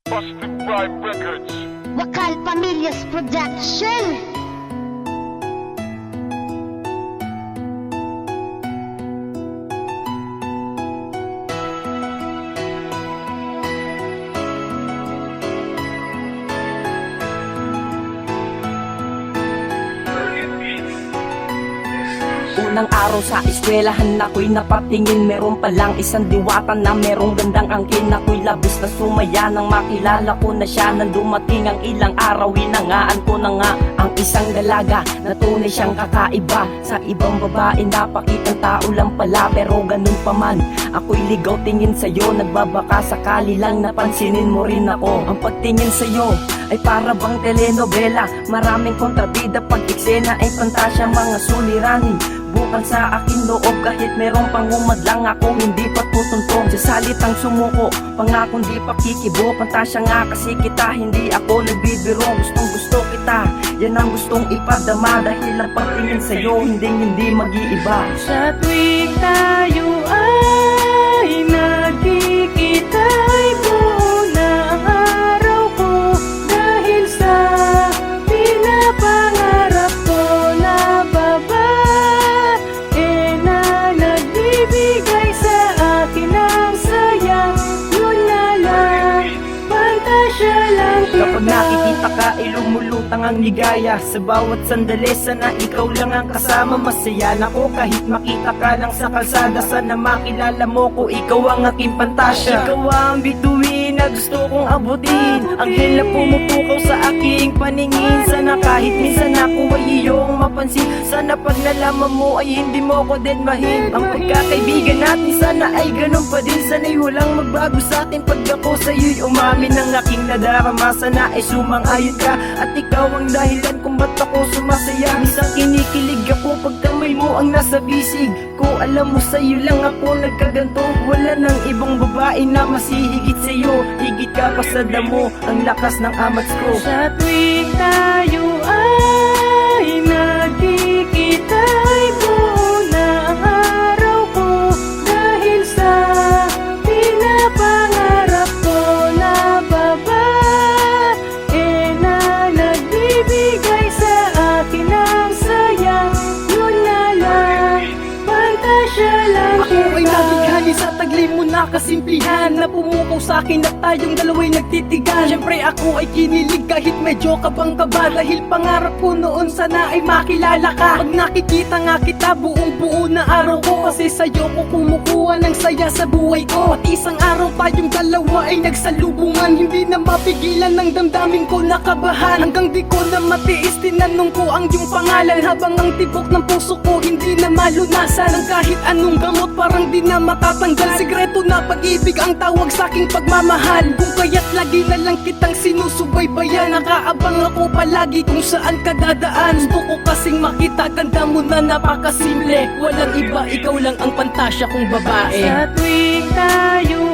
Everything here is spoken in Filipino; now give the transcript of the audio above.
Busted Rhyme Records. Wakal Pamilyas Production. Unang araw sa eskwelahan ako'y napatingin, meron palang isang diwata na merong gandang angkin. Ako'y labis na sumaya nang makilala ko na siya. Nang dumating ang ilang araw, hinangaan ko na nga ang isang dalaga na tunay siyang kakaiba. Sa ibang babae napakitang tao lang pala, pero ganun pa man ako'y ligaw tingin sa'yo. Nagbabaka sakali lang napansinin mo rin ako. Ang pagtingin sa'yo ay para bang telenovela, maraming kontrabida, pag eksena ay pantasya, mga suliranin bukal sa aking loob. Kahit merong pangumadlang ako, hindi pa tutuntong sa salitang sumuko, pangakong di pa kikibo. Pantasya nga kasi kita, hindi ako nagbibiro. Gustong gusto kita, yan ang gustong ipadama, dahil ang pagtingin sa'yo hindi mag-iiba. Sa tuwing tayo ay nagkikita, ay buo na ang araw ko, dahil sa pinapangarap ko na babae na nagbibigay sa akin ng saya. Yun na lang, pantasya lang kita. Kapag nakikita ka ay lumulutang ang ligaya. Sa bawat sandali sana ikaw lang ang kasama. Masaya na ko kahit makita ka lang sa kalsada. Sana makilala mo ko, ikaw ang aking pantasya. Ikaw ang bituin na gusto kong abutin, anghel na pumupukaw sa aking paningin. Sana kahit minsan ako ay iyong mapansin, sana pag nalaman mo ay hindi mo ko dedmahin. Ang pagkakaibigan natin sana ay ganun pa din. Sana'y walang magbago sa atin pag ako sa'yo'y umamin ng aking nadarama. Sana ay sumang-ayon ka at ikaw ang dahilan kung ba't ako sumasaya. Minsan kinikilig ako pag kamay mo ang nasa bisig ko. Alam mo sa'yo lang ako nagkaganto, wala nang ibang babae na masihigit sa'yo. Higit ka pa sa damo, ang lakas ng amats ko. Sa tuwing tayo ay nagkikita, ay buo na ang araw ko, dahil sa pinapangarap ko na babae na nagbibigay sa akin ng saya. Yun na lang, pantasya lang Ako ay kita. nabighani sa taglim mo na kasimplihan, na pumukaw sa akin at tayong dalawa'y nagtitigan. Siyempre ako ay kinilig kahit medyo kabang-kaba, dahil pangarap ko noon sana ay makilala ka. Pag nakikita nga kita, buong-buo na araw ko, kasi sa'yo ko kumukuha ng saya sa buhay ko. At isang araw tayong dalawa ay nagsalubungan, hindi na mapigilan ng damdamin ko nakabahan. Hanggang di ko na matiis, tinanong ko ang iyong pangalan, habang ang tibok ng puso ko hindi na malunasan. Ang kahit anong gamot parang di na matatanggal, sikreto na pag-ibig ang tawag sa aking pagmamahal. Kung kaya't lagi na lang kitang sinusubaybayan, nakaabang ako palagi kung saan ka dadaan. Gusto ko kasing makita, ganda mo na napakasimple, walang iba, ikaw lang ang pantasya kong babae. Sa tuwing tayo